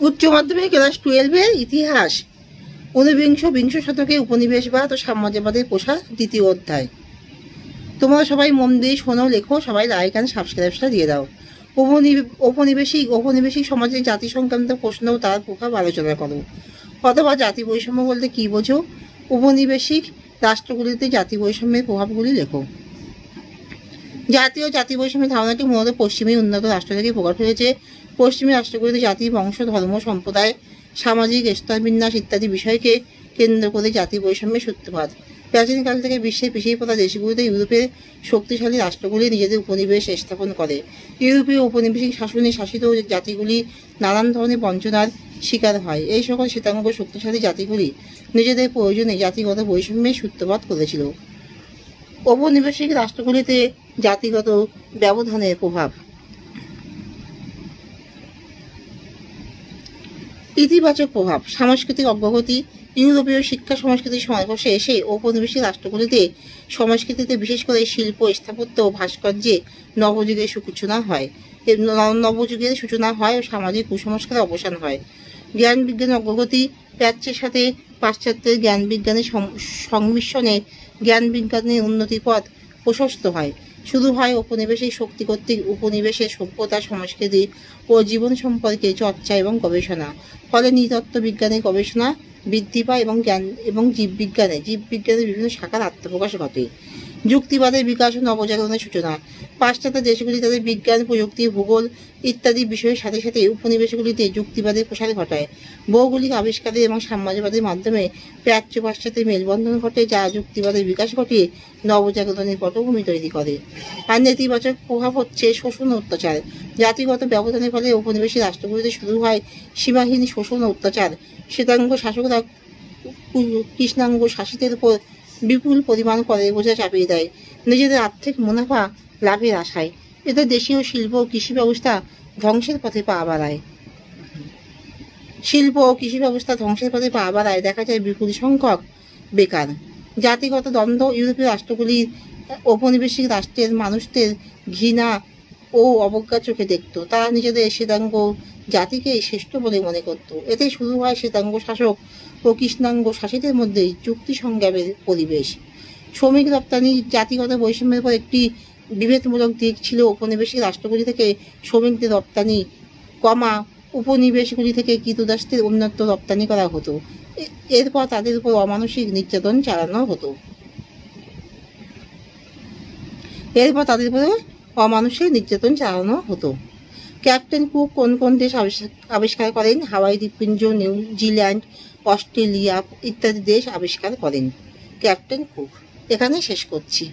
উচ্চ মাধ্যমিক ক্লাস 12-এর ইতিহাস, বিংশ শতকে উপনিবেশবাদ ও সাম্রাজ্যবাদের প্রসার, দ্বিতীয় অধ্যায়। তোমরা সবাই মন দিয়ে শোনো, লেখো, সবাই লাইক অ্যান্ড সাবস্ক্রাইবটা দিয়ে দাও। ঔপনিবেশিক সমাজের জাতি সংক্রান্ত প্রশ্ন ও তার প্রভাব আলোচনা করো। অথবা জাতি বৈষম্য বলতে কী বোঝো? উপনিবেশিক রাষ্ট্রগুলিতে জাতি বৈষম্যের প্রভাবগুলি লেখো। জাতীয় জাতি বৈষম্যের ধারণাটি মূলত পশ্চিমী উন্নত রাষ্ট্র থেকে প্রকাশ হয়েছে। পশ্চিমী রাষ্ট্রগুলিতে জাতি, বংশ, ধর্ম, সম্প্রদায়, সামাজিক স্তরবিন্যাস ইত্যাদি বিষয়কে কেন্দ্র করে জাতি বৈষম্যের সূত্রপাত। প্রাচীনকাল থেকে বিশ্বের পিছিয়ে পড়া দেশগুলিতে ইউরোপের শক্তিশালী রাষ্ট্রগুলি নিজেদের উপনিবেশ স্থাপন করে। ইউরোপীয় ঔপনিবেশিক শাসনে শাসিত জাতিগুলি নানান ধরনের বঞ্চনার শিকার হয়। এই সকল শ্বেতাঙ্গ শক্তিশালী জাতিগুলি নিজেদের প্রয়োজনে জাতিগত বৈষম্যের সূত্রপাত করেছিল। ঔপনিবেশিক রাষ্ট্রগুলিতে জাতিগত ব্যবধানের প্রভাব। ইতিবাচক প্রভাব। সাংস্কৃতিক অগ্রগতি। ইউরোপীয় শিক্ষা সংস্কৃতির সংঘর্ষে এসে ঔপনিবেশিক রাষ্ট্রগুলিতে সংস্কৃতিতে বিশেষ করে শিল্প, স্থাপত্য ও ভাস্কর্যে নবযুগের সূচনা হয় ও সামাজিক কুসংস্কারের অবসান হয়। জ্ঞান বিজ্ঞানের অগ্রগতি। প্রাচ্যের সাথে পাশ্চাত্যের জ্ঞান বিজ্ঞানের সংমিশ্রণে জ্ঞান বিজ্ঞানের উন্নতির পথ প্রশস্ত হয়। শুরু হয় ঔপনিবেশিক শক্তি কর্তৃক উপনিবেশের সভ্যতা, সংস্কৃতি ও জীবন সম্পর্কে চর্চা এবং গবেষণা। ফলে নৃতত্ত্ব বিজ্ঞানের গবেষণা বৃদ্ধি পায় এবং জীববিজ্ঞানের বিভিন্ন শাখার আত্মপ্রকাশ ঘটে। যুক্তিবাদের বিকাশ ও নবজাগরণের সূচনা। পাশ্চাত্য দেশগুলি তাদের বিজ্ঞান, প্রযুক্তি, ভূগোল ইত্যাদি বিষয়ের সাথে সাথে উপনিবেশগুলিতে যুক্তিবাদের প্রসার ঘটায়। ভৌগোলিক আবিষ্কারের এবং সাম্রাজ্যবাদের মাধ্যমে প্রাচ্য পাশ্চাত্যের মেলবন্ধন ঘটে, যা যুক্তিবাদের বিকাশ ঘটিয়ে নবজাগরণের পটভূমি তৈরি করে। আর নেতিবাচক প্রভাব হচ্ছে শোষণ ও অত্যাচার। জাতিগত ব্যবধানের ফলে উপনিবেশিক রাষ্ট্রগুলিতে শুরু হয় সীমাহীন শোষণ ও অত্যাচার। শ্বেতাঙ্গ শাসকরা কৃষ্ণাঙ্গ শাসিতের উপর বিপুল পরিমাণ করের বোঝা চাপিয়ে দেয় নিজেদের আর্থিক মুনাফা লাভের আশায়। এতে দেশীয় শিল্প ও কৃষি ব্যবস্থা ধ্বংসের পথে পা বাড়ায়। দেখা যায় বিপুল সংখ্যক বেকার। জাতিগত দ্বন্দ্ব। ইউরোপীয় রাষ্ট্রগুলির ঔপনিবেশিক রাষ্ট্রের মানুষদের ঘৃণা ও অবজ্ঞার চোখে দেখত। তারা নিজেদের শ্বেতাঙ্গ জাতিকেই শ্রেষ্ঠ বলে মনে করত। এতে শুরু হয় শ্বেতাঙ্গ শাসক ও কৃষ্ণাঙ্গ শাসিতের মধ্যে যুক্তি সংগ্রামের পরিবেশ। শ্রমিক রপ্তানি। জাতিগত বৈষম্যের পর একটি বিভেদমূলক দিক ছিল ঔপনিবেশিক রাষ্ট্রগুলি থেকে শ্রমিকদের রপ্তানি, উপনিবেশগুলি থেকে কৃতদাসদের অন্যত্র রপ্তানি করা হতো। এরপর তাদের উপর অমানসিক নির্যাতন চালানো হতো। ক্যাপ্টেন কুক কোন কোন দেশ আবিষ্কার করেন? হাওয়াই দ্বীপপুঞ্জ, নিউজিল্যান্ড, অস্ট্রেলিয়া ইত্যাদি দেশ আবিষ্কার করেন ক্যাপ্টেন কুক। এখানে শেষ করছি।